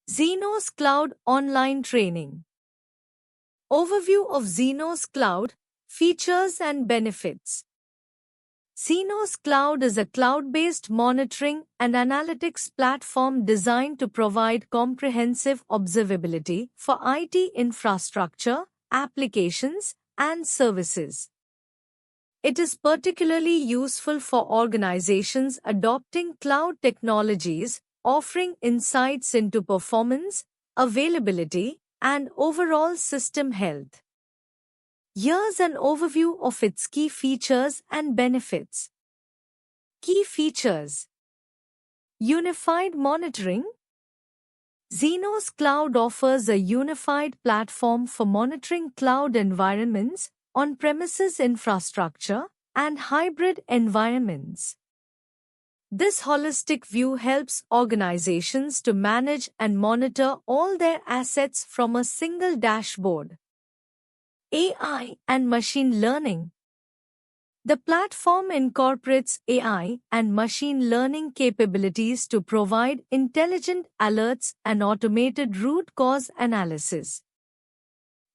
Xenos Cloud Online Training. Overview of Xenos Cloud, Features and Benefits. Xenos Cloud is a cloud-based monitoring and analytics platform designed to provide comprehensive observability for IT infrastructure, applications, and services. It is particularly useful for organizations adopting cloud technologies, offering insights into performance, availability, and overall system health. Here's an overview of its key features and benefits. Key features: Unified monitoring. Xenos Cloud offers a unified platform for monitoring cloud environments, on-premises infrastructure, and hybrid environments. This holistic view helps organizations to manage and monitor all their assets from a single dashboard. AI and machine learning. The platform incorporates AI and machine learning capabilities to provide intelligent alerts and automated root cause analysis.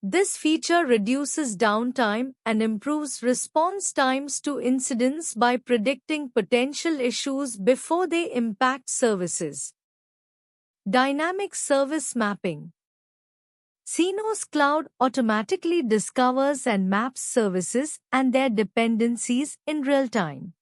This feature reduces downtime and improves response times to incidents by predicting potential issues before they impact services. Dynamic service mapping. Xenos Cloud automatically discovers and maps services and their dependencies in real time.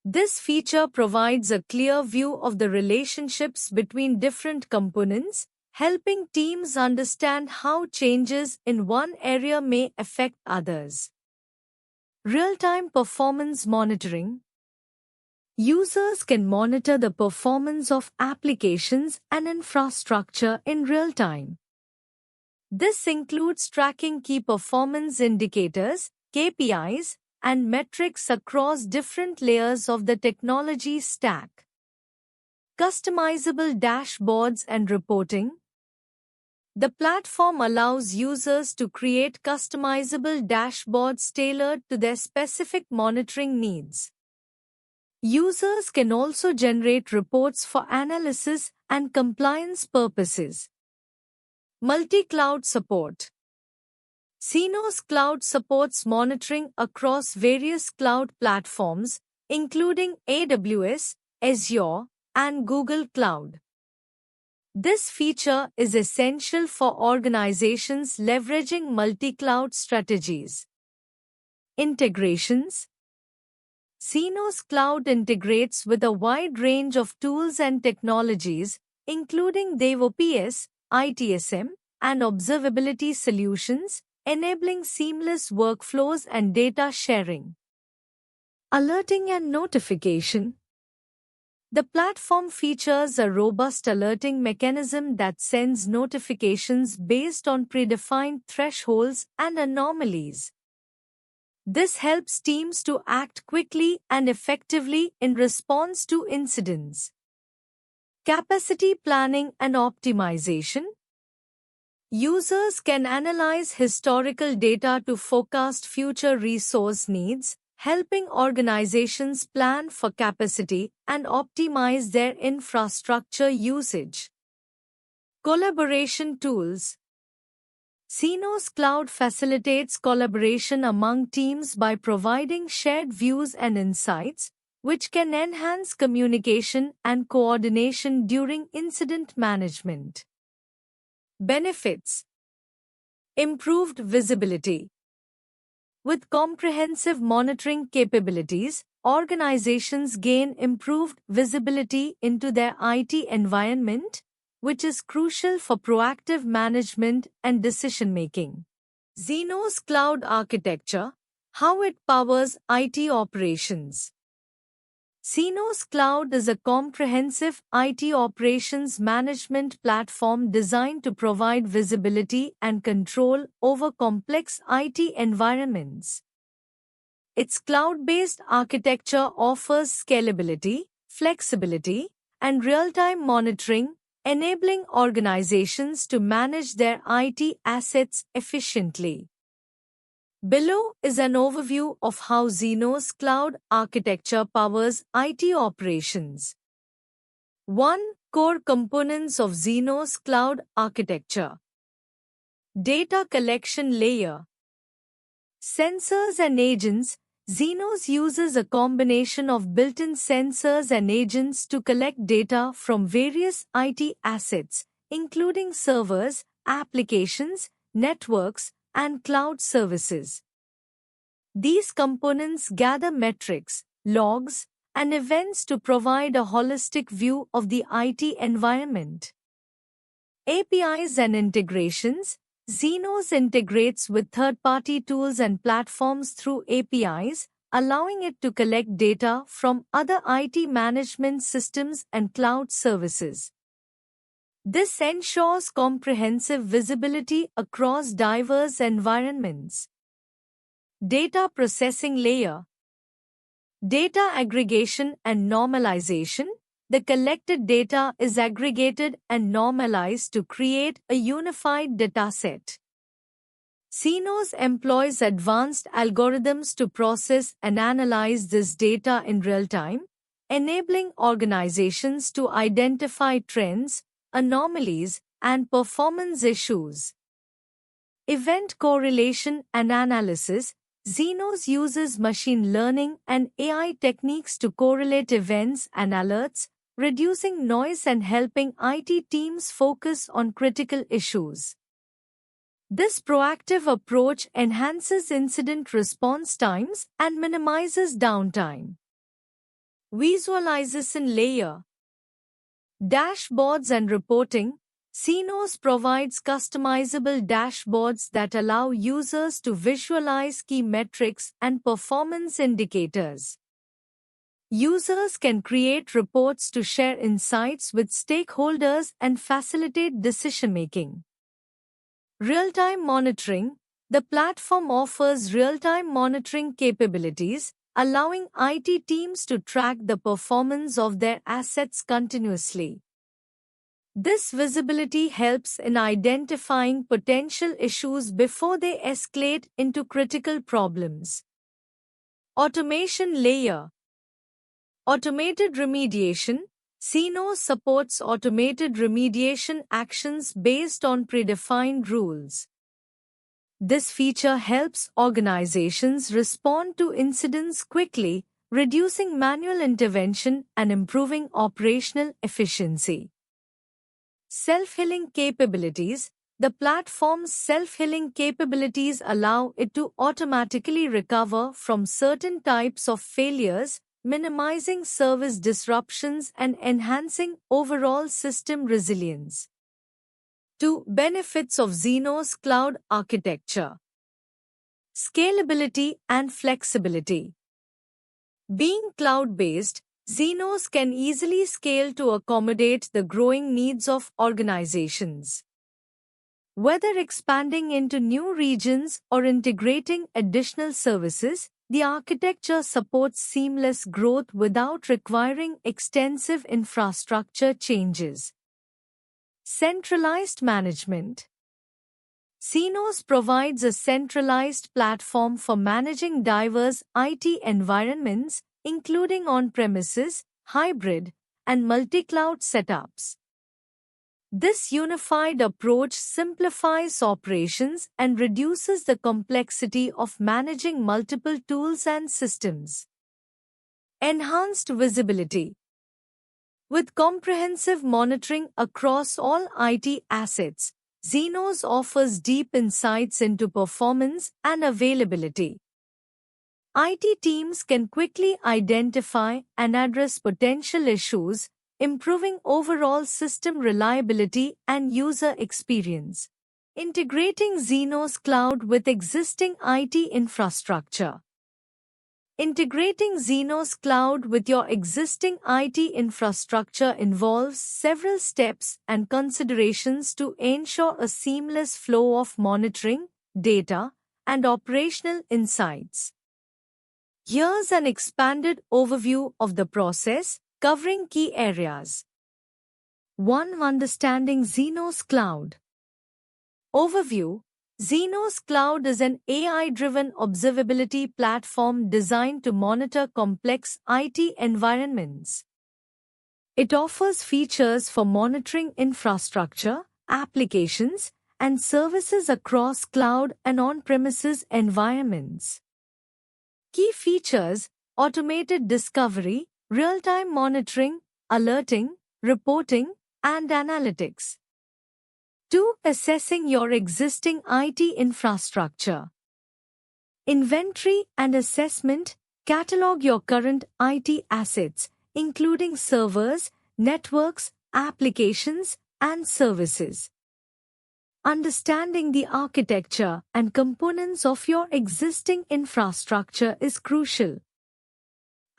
This feature provides a clear view of the relationships between different components, helping teams understand how changes in one area may affect others. Real-time performance monitoring. Users can monitor the performance of applications and infrastructure in real time. This includes tracking key performance indicators, KPIs, and metrics across different layers of the technology stack. Customizable dashboards and reporting. The platform allows users to create customizable dashboards tailored to their specific monitoring needs. Users can also generate reports for analysis and compliance purposes. Multi-cloud support. Xenos Cloud supports monitoring across various cloud platforms, including AWS, Azure, and Google Cloud. This feature is essential for organizations leveraging multi-cloud strategies. Integrations. Xenos Cloud integrates with a wide range of tools and technologies, including DevOps, ITSM, and observability solutions, enabling seamless workflows and data sharing. Alerting and notification. The platform features a robust alerting mechanism that sends notifications based on predefined thresholds and anomalies. This helps teams to act quickly and effectively in response to incidents. Capacity planning and optimization. Users can analyze historical data to forecast future resource needs, helping organizations plan for capacity and optimize their infrastructure usage. Collaboration tools. Xenos Cloud facilitates collaboration among teams by providing shared views and insights, which can enhance communication and coordination during incident management. Benefits. Improved visibility. With comprehensive monitoring capabilities, organizations gain improved visibility into their IT environment, which is crucial for proactive management and decision-making. Xenos Cloud Architecture, how it powers IT operations. Xenos Cloud is a comprehensive IT operations management platform designed to provide visibility and control over complex IT environments. Its cloud-based architecture offers scalability, flexibility, and real-time monitoring, enabling organizations to manage their IT assets efficiently. Below is an overview of how Xenos Cloud architecture powers IT operations. 1. core components of Xenos Cloud Architecture. Data collection layer. Sensors and agents. Xenos uses a combination of built-in sensors and agents to collect data from various IT assets, including servers, applications, networks, and cloud services. These components gather metrics, logs, and events to provide a holistic view of the IT environment. APIs and integrations. Xenos integrates with third-party tools and platforms through APIs, allowing it to collect data from other IT management systems and cloud services. This ensures comprehensive visibility across diverse environments. Data processing layer. Data aggregation and normalization. The collected data is aggregated and normalized to create a unified dataset. Xenos employs advanced algorithms to process and analyze this data in real time, enabling organizations to identify trends, anomalies, and performance issues. Event correlation and analysis. Xenos uses machine learning and AI techniques to correlate events and alerts, reducing noise and helping IT teams focus on critical issues. This proactive approach enhances incident response times and minimizes downtime. Visualization layer. Dashboards and reporting. Xenos provides customizable dashboards that allow users to visualize key metrics and performance indicators. Users can create reports to share insights with stakeholders and facilitate decision-making. Real-time monitoring. The platform offers real-time monitoring capabilities, allowing IT teams to track the performance of their assets continuously. This visibility helps in identifying potential issues before they escalate into critical problems. Automation layer. Automated remediation. Xenos supports automated remediation actions based on predefined rules. This feature helps organizations respond to incidents quickly, reducing manual intervention and improving operational efficiency. Self-healing capabilities. The platform's self-healing capabilities allow it to automatically recover from certain types of failures, minimizing service disruptions and enhancing overall system resilience. 2. Benefits of Xenos Cloud Architecture. Scalability and flexibility. Being cloud-based, Xenos can easily scale to accommodate the growing needs of organizations. Whether expanding into new regions or integrating additional services, the architecture supports seamless growth without requiring extensive infrastructure changes. Centralized management. Xenos provides a centralized platform for managing diverse IT environments, including on-premises, hybrid, and multi-cloud setups. This unified approach simplifies operations and reduces the complexity of managing multiple tools and systems. Enhanced visibility. With comprehensive monitoring across all IT assets, Xenos offers deep insights into performance and availability. IT teams can quickly identify and address potential issues, improving overall system reliability and user experience. Integrating Xenos Cloud with existing IT infrastructure. Integrating Xenos Cloud with your existing IT infrastructure involves several steps and considerations to ensure a seamless flow of monitoring, data, and operational insights. Here's an expanded overview of the process, covering key areas. 1. Understanding Xenos Cloud. Overview. Xenos Cloud is an AI-driven observability platform designed to monitor complex IT environments. It offers features for monitoring infrastructure, applications, and services across cloud and on-premises environments. Key features: automated discovery, real-time monitoring, alerting, reporting, and analytics. 2. Assessing your existing IT infrastructure. Inventory and assessment. Catalog your current IT assets, including servers, networks, applications, and services. Understanding the architecture and components of your existing infrastructure is crucial.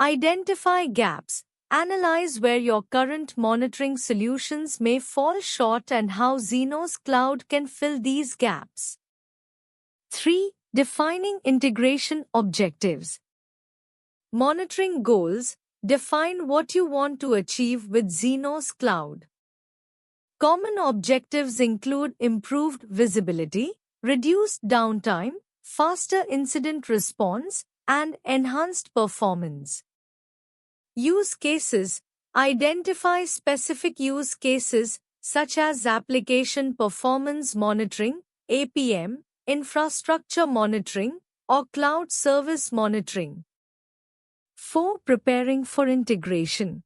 Identify gaps. Analyze where your current monitoring solutions may fall short and how Xenos Cloud can fill these gaps. 3. Defining integration objectives. Monitoring goals. Define what you want to achieve with Xenos Cloud. Common objectives include improved visibility, reduced downtime, faster incident response, and enhanced performance. Use cases. Identify specific use cases such as application performance monitoring, APM, infrastructure monitoring, or cloud service monitoring. 4. Preparing for integration.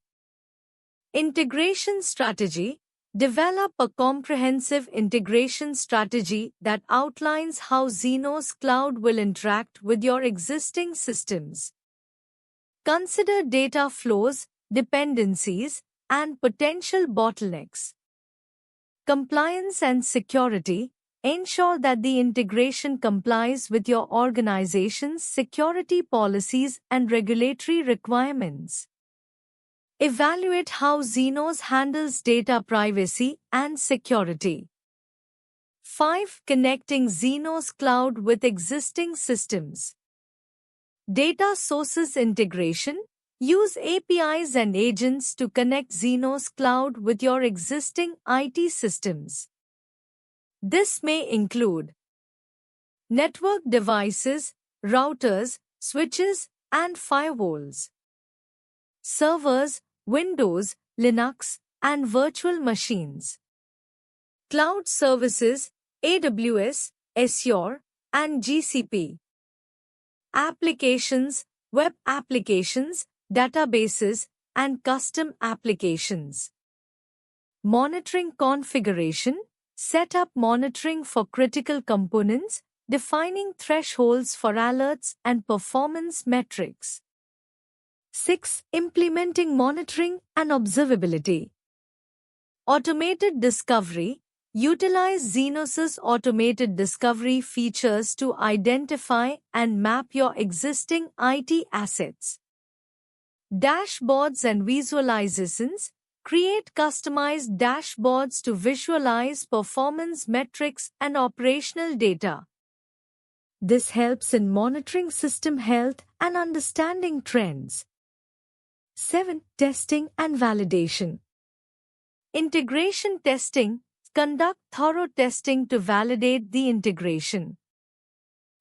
Integration strategy. Develop a comprehensive integration strategy that outlines how Xenos Cloud will interact with your existing systems. Consider data flows, dependencies, and potential bottlenecks. Compliance and security. Ensure that the integration complies with your organization's security policies and regulatory requirements. Evaluate how Xenos handles data privacy and security. 5. Connecting Xenos Cloud with existing systems. Data sources integration. Use APIs and agents to connect Xenos Cloud with your existing IT systems. This may include network devices, routers, switches, and firewalls, servers, Windows, Linux, and virtual machines, cloud services, AWS, Azure, and GCP, applications, web applications, databases, and custom applications. Monitoring configuration. Set up monitoring for critical components, defining thresholds for alerts and performance metrics. 6. Implementing monitoring and observability. Automated discovery. Utilize Xenos's automated discovery features to identify and map your existing IT assets. Dashboards and visualizations. Create customized dashboards to visualize performance metrics and operational data. This helps in monitoring system health and understanding trends. 7. Testing and validation. Integration testing. Conduct thorough testing to validate the integration.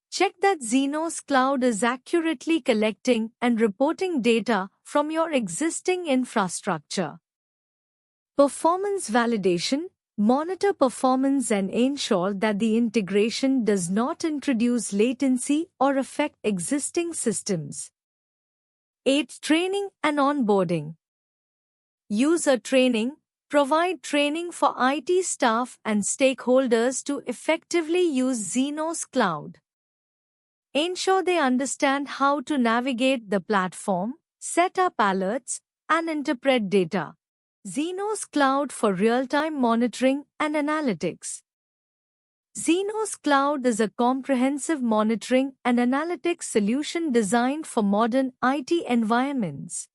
Check that Xenos Cloud is accurately collecting and reporting data from your existing infrastructure. Performance validation. Monitor performance and ensure that the integration does not introduce latency or affect existing systems. 8. Training and onboarding. User training. Provide training for IT staff and stakeholders to effectively use Xenos Cloud. Ensure they understand how to navigate the platform, set up alerts, and interpret data. Xenos Cloud for real-time monitoring and analytics. Xenos Cloud is a comprehensive monitoring and analytics solution designed for modern IT environments.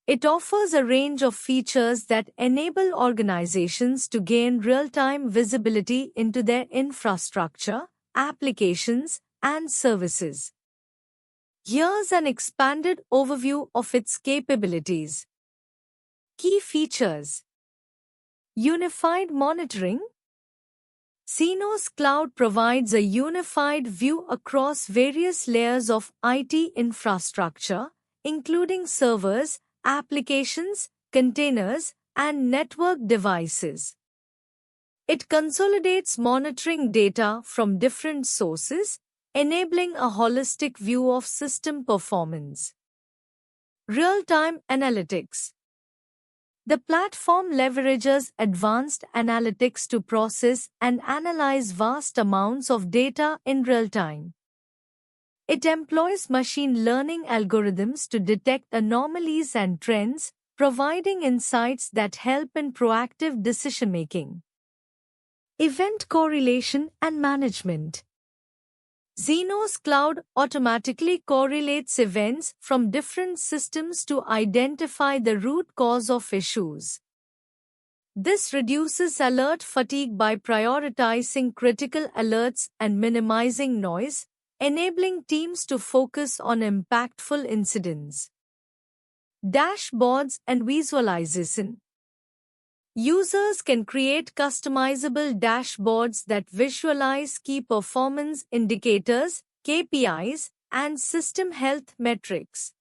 It offers a range of features that enable organizations to gain real-time visibility into their infrastructure, applications, and services. Here's an expanded overview of its capabilities. Key features. Unified monitoring. Xenos Cloud provides a unified view across various layers of IT infrastructure, including servers, applications, containers, and network devices. It consolidates monitoring data from different sources, enabling a holistic view of system performance. Real-time analytics. The platform leverages advanced analytics to process and analyze vast amounts of data in real time. It employs machine learning algorithms to detect anomalies and trends, providing insights that help in proactive decision-making. Event correlation and management. Xenos Cloud automatically correlates events from different systems to identify the root cause of issues. This reduces alert fatigue by prioritizing critical alerts and minimizing noise, enabling teams to focus on impactful incidents. Dashboards and visualization. Users can create customizable dashboards that visualize key performance indicators, KPIs, and system health metrics.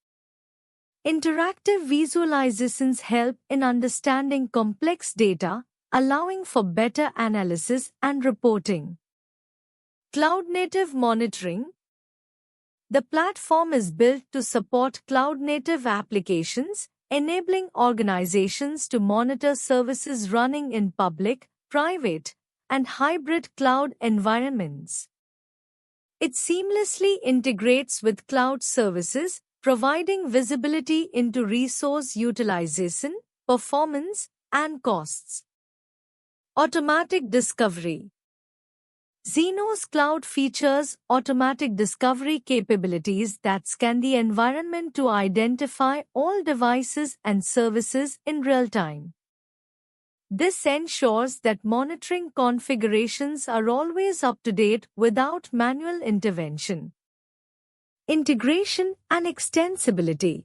Interactive visualizations help in understanding complex data, allowing for better analysis and reporting. Cloud-native monitoring. The platform is built to support cloud-native applications, enabling organizations to monitor services running in public, private, and hybrid cloud environments. It seamlessly integrates with cloud services, providing visibility into resource utilization, performance, and costs. Automatic discovery. Xenos Cloud features automatic discovery capabilities that scan the environment to identify all devices and services in real time. This ensures that monitoring configurations are always up to date without manual intervention. Integration and extensibility.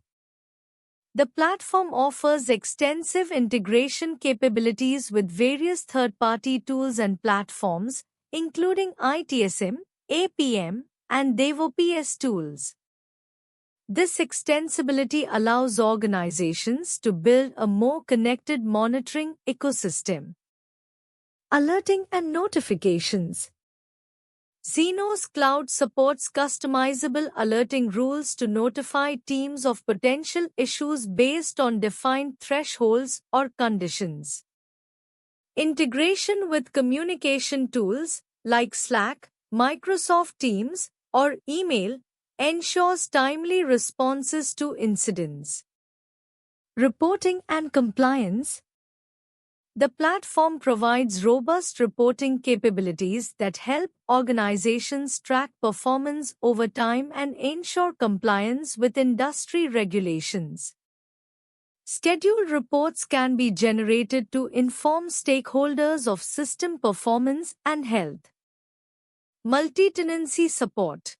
The platform offers extensive integration capabilities with various third-party tools and platforms, including ITSM, APM, and DevOps tools. This extensibility allows organizations to build a more connected monitoring ecosystem. Alerting and notifications. Xenos Cloud supports customizable alerting rules to notify teams of potential issues based on defined thresholds or conditions. Integration with communication tools like Slack, Microsoft Teams, or email ensures timely responses to incidents. Reporting and compliance. The platform provides robust reporting capabilities that help organizations track performance over time and ensure compliance with industry regulations. Scheduled reports can be generated to inform stakeholders of system performance and health. Multi-tenancy support.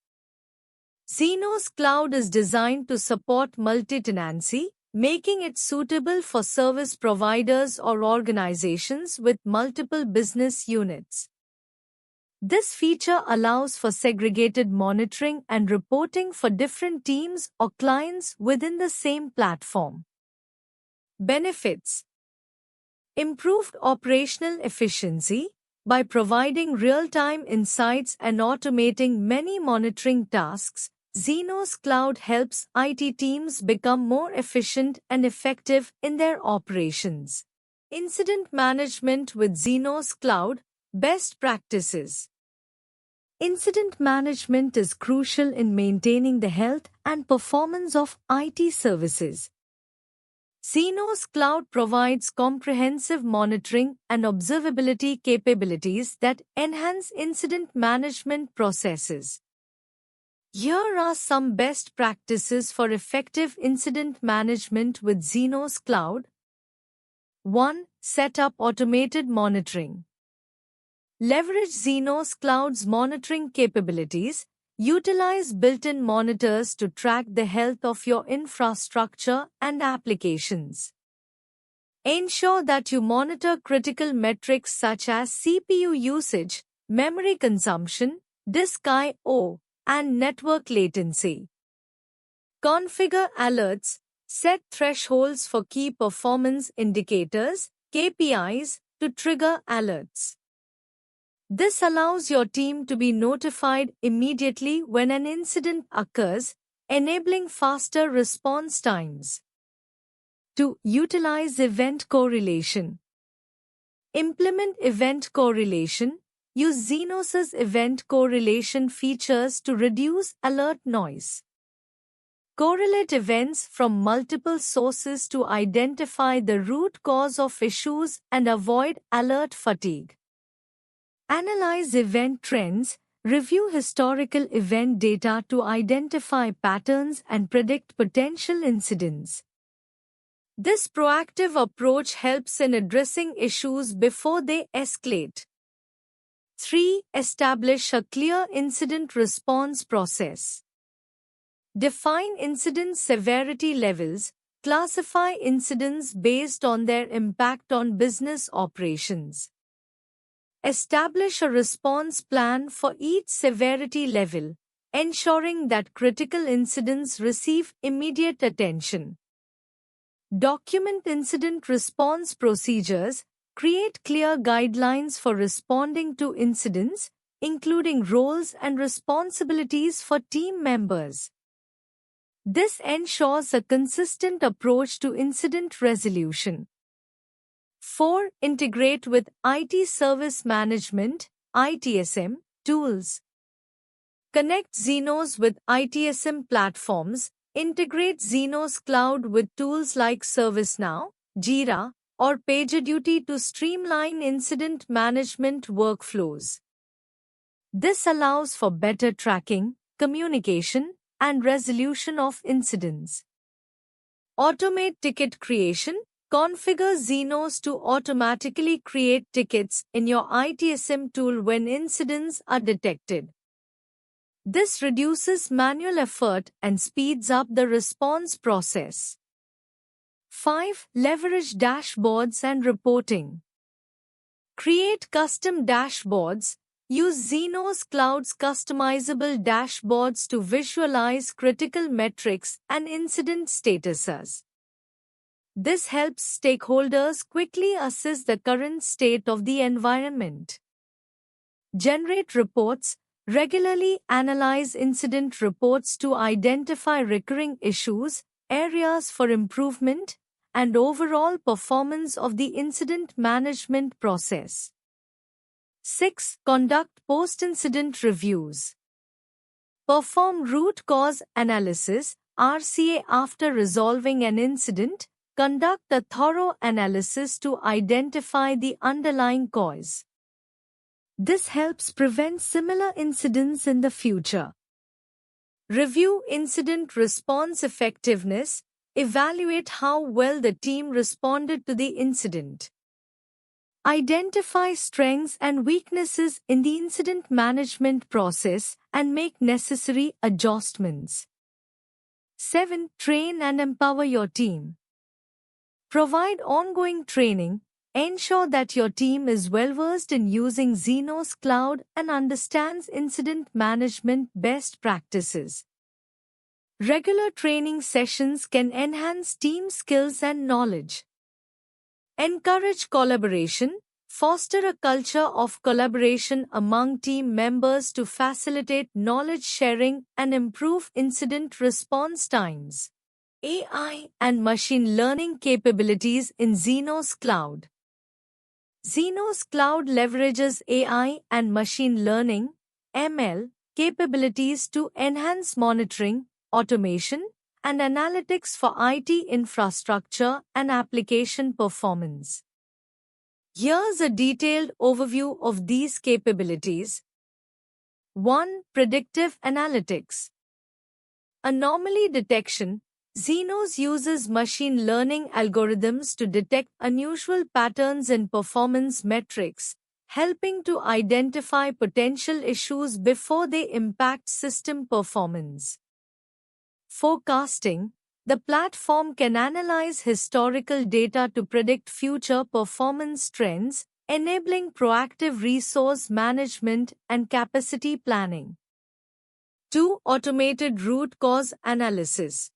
Xenos Cloud is designed to support multi-tenancy, making it suitable for service providers or organizations with multiple business units. This feature allows for segregated monitoring and reporting for different teams or clients within the same platform. Benefits. Improved operational efficiency. By providing real-time insights and automating many monitoring tasks, Xenos Cloud helps IT teams become more efficient and effective in their operations. Incident management with Xenos Cloud. Best practices. Incident management is crucial in maintaining the health and performance of IT services. Xenos Cloud provides comprehensive monitoring and observability capabilities that enhance incident management processes. Here are some best practices for effective incident management with Xenos Cloud. 1. Set up automated monitoring. Leverage Xenos Cloud's monitoring capabilities. Utilize built-in monitors to track the health of your infrastructure and applications. Ensure that you monitor critical metrics such as CPU usage, memory consumption, disk I/O, and network latency. Configure alerts. Set thresholds for key performance indicators, KPIs, to trigger alerts. This allows your team to be notified immediately when an incident occurs, enabling faster response times. 2. Utilize event correlation. Implement event correlation. Use Zenos's event correlation features to reduce alert noise. Correlate events from multiple sources to identify the root cause of issues and avoid alert fatigue. Analyze event trends. Review historical event data to identify patterns and predict potential incidents. This proactive approach helps in addressing issues before they escalate. 3. Establish a clear incident response process. Define incident severity levels. Classify incidents based on their impact on business operations. Establish a response plan for each severity level, ensuring that critical incidents receive immediate attention. Document incident response procedures. Create clear guidelines for responding to incidents, including roles and responsibilities for team members. This ensures a consistent approach to incident resolution. 4. Integrate with IT Service Management (ITSM) tools. Connect Zenos with ITSM platforms. Integrate Zenos Cloud with tools like ServiceNow, Jira, or PagerDuty to streamline incident management workflows. This allows for better tracking, communication, and resolution of incidents. Automate ticket creation. Configure Zenos to automatically create tickets in your ITSM tool when incidents are detected. This reduces manual effort and speeds up the response process. 5. Leverage dashboards and reporting. Create custom dashboards. Use Zenos Cloud's customizable dashboards to visualize critical metrics and incident statuses. This helps stakeholders quickly assess the current state of the environment. Generate reports. Regularly analyze incident reports to identify recurring issues, areas for improvement, and overall performance of the incident management process. 6. Conduct post-incident reviews. Perform root cause analysis (RCA) after resolving an incident. Conduct a thorough analysis to identify the underlying cause. This helps prevent similar incidents in the future. Review incident response effectiveness. Evaluate how well the team responded to the incident. Identify strengths and weaknesses in the incident management process and make necessary adjustments. 7. Train and empower your team. Provide ongoing training. Ensure that your team is well-versed in using Zenos Cloud and understands incident management best practices. Regular training sessions can enhance team skills and knowledge. Encourage collaboration. Foster a culture of collaboration among team members to facilitate knowledge sharing and improve incident response times. AI and machine learning capabilities in Zenos Cloud. Zenos Cloud leverages AI and machine learning (ML) capabilities to enhance monitoring, automation, and analytics for IT infrastructure and application performance. Here's a detailed overview of these capabilities. 1. Predictive analytics. Anomaly detection. Zenos uses machine learning algorithms to detect unusual patterns in performance metrics, helping to identify potential issues before they impact system performance. Forecasting. The platform can analyze historical data to predict future performance trends, enabling proactive resource management and capacity planning. 2. Automated root cause analysis.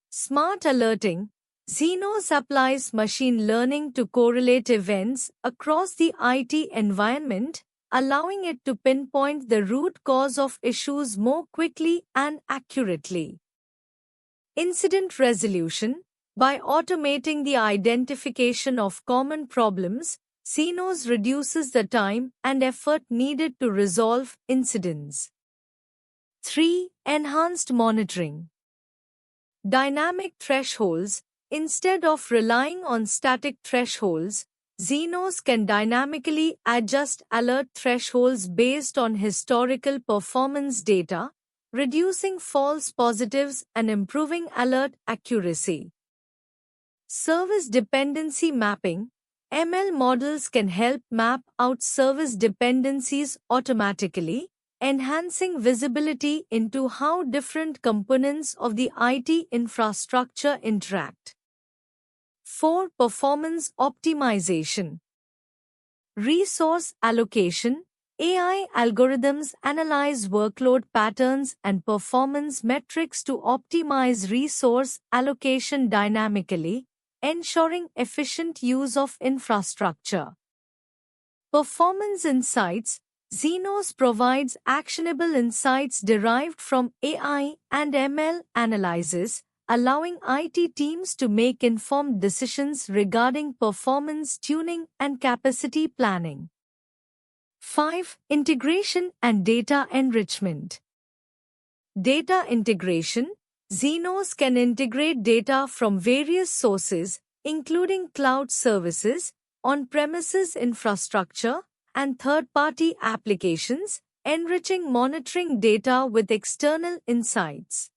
Smart alerting. Xenos applies machine learning to correlate events across the IT environment, allowing it to pinpoint the root cause of issues more quickly and accurately. Incident resolution. By automating the identification of common problems, Xenos reduces the time and effort needed to resolve incidents. 3. Enhanced monitoring. Dynamic thresholds. Instead of relying on static thresholds, Xenos can dynamically adjust alert thresholds based on historical performance data, reducing false positives and improving alert accuracy. Service dependency mapping. ML models can help map out service dependencies automatically, enhancing visibility into how different components of the IT infrastructure interact. 4. Performance optimization. Resource allocation. AI algorithms analyze workload patterns and performance metrics to optimize resource allocation dynamically, ensuring efficient use of infrastructure. Performance insights. Xenos provides actionable insights derived from AI and ML analysis, allowing IT teams to make informed decisions regarding performance tuning and capacity planning. 5. Integration and data enrichment. Data integration. Xenos can integrate data from various sources, including cloud services, on-premises infrastructure, and third-party applications, enriching monitoring data with external insights.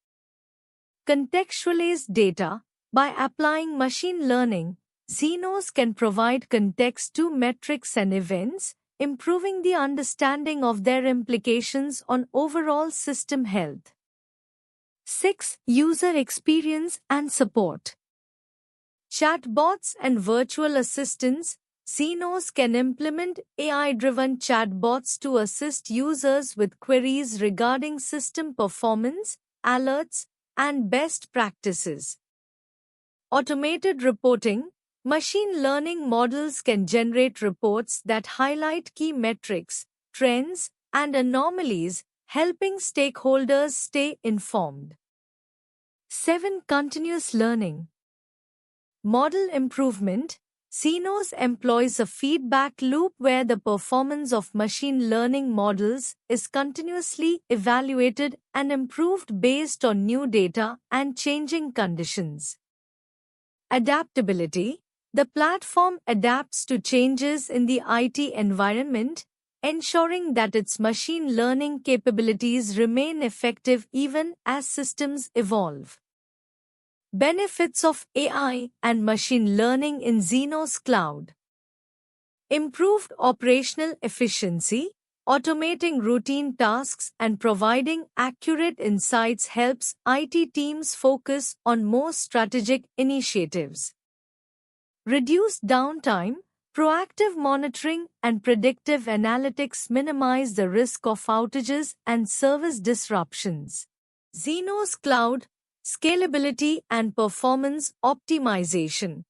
Contextualized data. By applying machine learning, Xenos can provide context to metrics and events, improving the understanding of their implications on overall system health. 6. User experience and support. Chatbots and virtual assistants. Xenos can implement AI-driven chatbots to assist users with queries regarding system performance, alerts, and best practices. Automated reporting. Machine learning models can generate reports that highlight key metrics, trends, and anomalies, helping stakeholders stay informed. 7. Continuous learning. Model improvement. Xenos employs a feedback loop where the performance of machine learning models is continuously evaluated and improved based on new data and changing conditions. Adaptability. The platform adapts to changes in the IT environment, ensuring that its machine learning capabilities remain effective even as systems evolve. Benefits of AI and machine learning in Xenos Cloud. Improved operational efficiency. Automating routine tasks and providing accurate insights helps IT teams focus on more strategic initiatives. Reduced downtime. Proactive monitoring and predictive analytics minimize the risk of outages and service disruptions. Xenos Cloud. Scalability and performance optimization.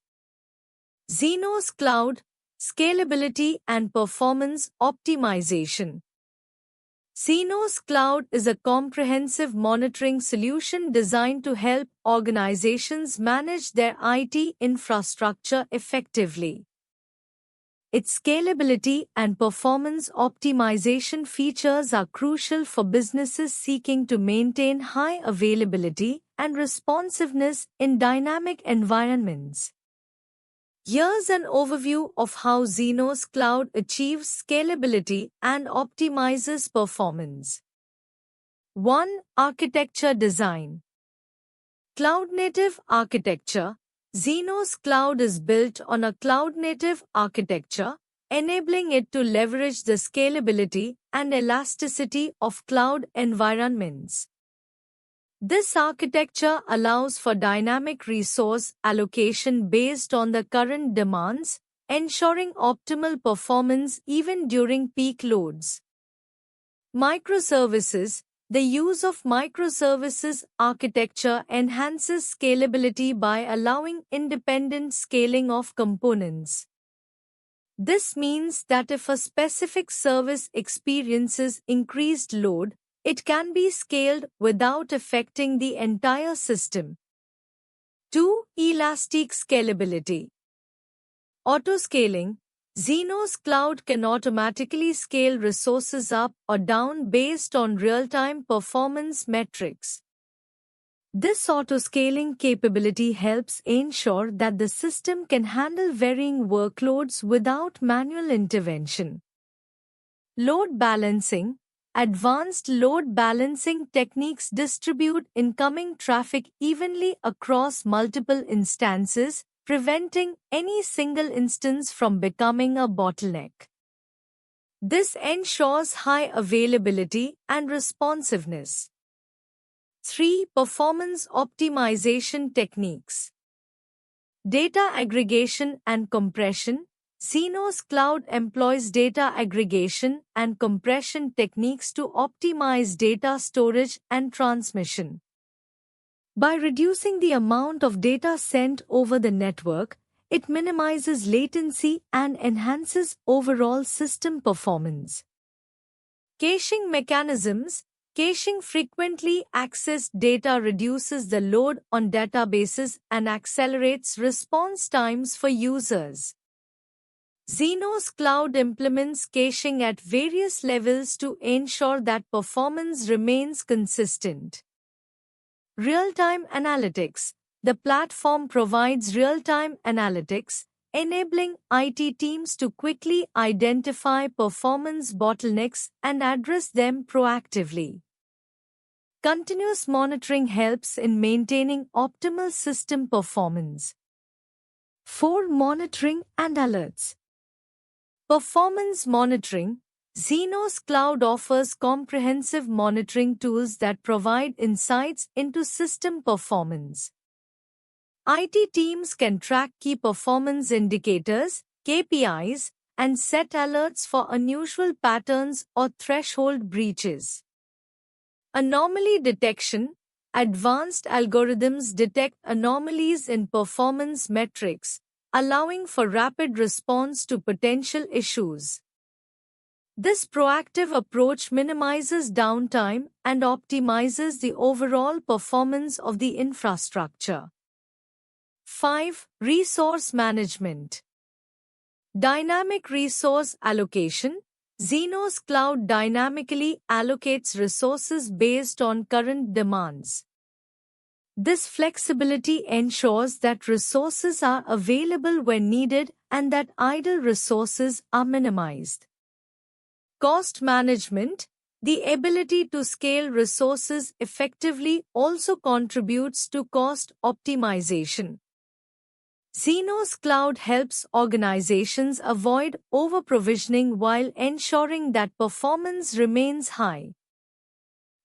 Xenos Cloud. Scalability and performance optimization. Xenos Cloud is a comprehensive monitoring solution designed to help organizations manage their IT infrastructure effectively. Its scalability and performance optimization features are crucial for businesses seeking to maintain high availability and responsiveness in dynamic environments. Here's an overview of how Xenos Cloud achieves scalability and optimizes performance. 1. Architecture design. Cloud-native architecture. Xenos Cloud is built on a cloud-native architecture, enabling it to leverage the scalability and elasticity of cloud environments. This architecture allows for dynamic resource allocation based on the current demands, ensuring optimal performance even during peak loads. Microservices. The use of microservices architecture enhances scalability by allowing independent scaling of components. This means that if a specific service experiences increased load, it can be scaled without affecting the entire system. 2. Elastic scalability. Autoscaling. Xenos Cloud can automatically scale resources up or down based on real-time performance metrics. This autoscaling capability helps ensure that the system can handle varying workloads without manual intervention. Load balancing. Advanced load balancing techniques distribute incoming traffic evenly across multiple instances, preventing any single instance from becoming a bottleneck. This ensures high availability and responsiveness. 3. Performance optimization techniques. Data aggregation and compression. Xenos Cloud employs data aggregation and compression techniques to optimize data storage and transmission. By reducing the amount of data sent over the network, it minimizes latency and enhances overall system performance. Caching mechanisms. Caching frequently accessed data reduces the load on databases and accelerates response times for users. Xenos Cloud implements caching at various levels to ensure that performance remains consistent. Real-time analytics. The platform provides real-time analytics, enabling IT teams to quickly identify performance bottlenecks and address them proactively. Continuous monitoring helps in maintaining optimal system performance. 4. Monitoring and alerts. Performance monitoring. Xenos Cloud offers comprehensive monitoring tools that provide insights into system performance. IT teams can track key performance indicators, KPIs, and set alerts for unusual patterns or threshold breaches. Anomaly detection. Advanced algorithms detect anomalies in performance metrics, allowing for rapid response to potential issues. This proactive approach minimizes downtime and optimizes the overall performance of the infrastructure. 5. Resource management. Dynamic resource allocation. Xenos Cloud dynamically allocates resources based on current demands. This flexibility ensures that resources are available when needed and that idle resources are minimized. Cost management. The ability to scale resources effectively also contributes to cost optimization. Xenos Cloud helps organizations avoid over-provisioning while ensuring that performance remains high.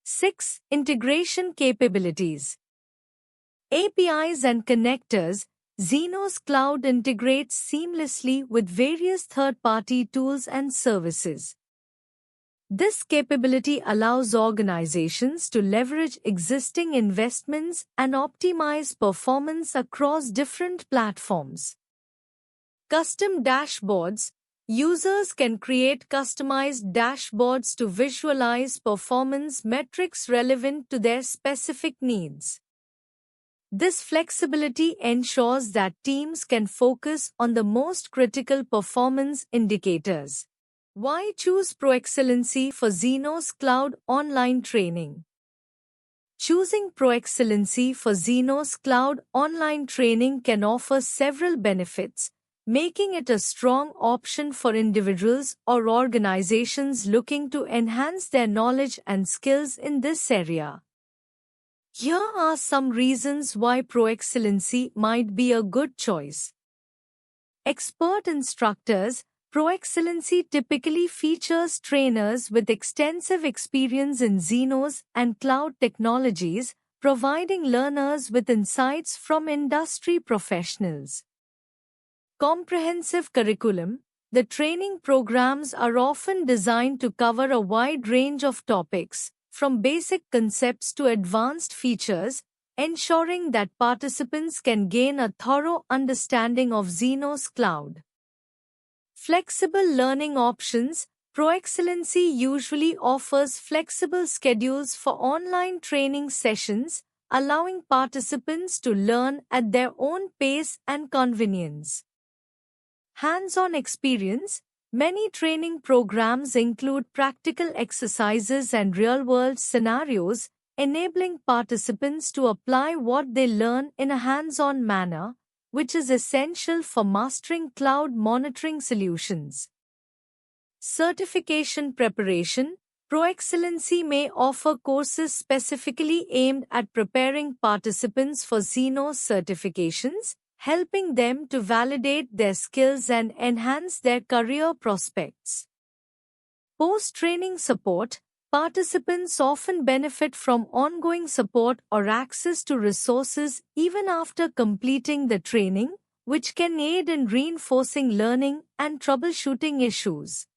6. Integration capabilities. APIs and connectors. Xenos Cloud integrates seamlessly with various third-party tools and services. This capability allows organizations to leverage existing investments and optimize performance across different platforms. Custom dashboards. Users can create customized dashboards to visualize performance metrics relevant to their specific needs. This flexibility ensures that teams can focus on the most critical performance indicators. Why choose ProExcellency for Xenos Cloud Online Training? Choosing ProExcellency for Xenos Cloud Online Training can offer several benefits, making it a strong option for individuals or organizations looking to enhance their knowledge and skills in this area. Here are some reasons why ProExcellency might be a good choice. Expert instructors. ProExcellency typically features trainers with extensive experience in Xenos and cloud technologies, providing learners with insights from industry professionals. Comprehensive curriculum. The training programs are often designed to cover a wide range of topics, from basic concepts to advanced features, ensuring that participants can gain a thorough understanding of Xenos Cloud. Flexible learning options. ProExcellency usually offers flexible schedules for online training sessions, allowing participants to learn at their own pace and convenience. Hands-on experience. Many training programs include practical exercises and real-world scenarios, enabling participants to apply what they learn in a hands-on manner, which is essential for mastering cloud monitoring solutions. Certification preparation. ProExcellency may offer courses specifically aimed at preparing participants for Xenos certifications, helping them to validate their skills and enhance their career prospects. Post-training support. Participants often benefit from ongoing support or access to resources even after completing the training, which can aid in reinforcing learning and troubleshooting issues.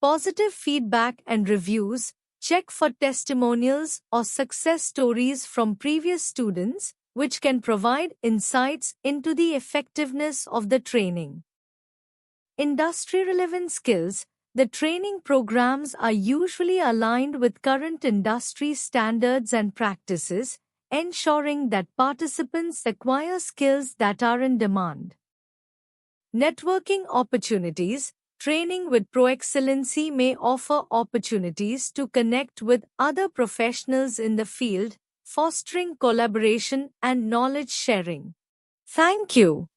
Positive feedback and reviews. Check for testimonials or success stories from previous students, which can provide insights into the effectiveness of the training. Industry-relevant skills. The training programs are usually aligned with current industry standards and practices, ensuring that participants acquire skills that are in demand. Networking opportunities. Training with ProExcellency may offer opportunities to connect with other professionals in the field, fostering collaboration and knowledge sharing. Thank you.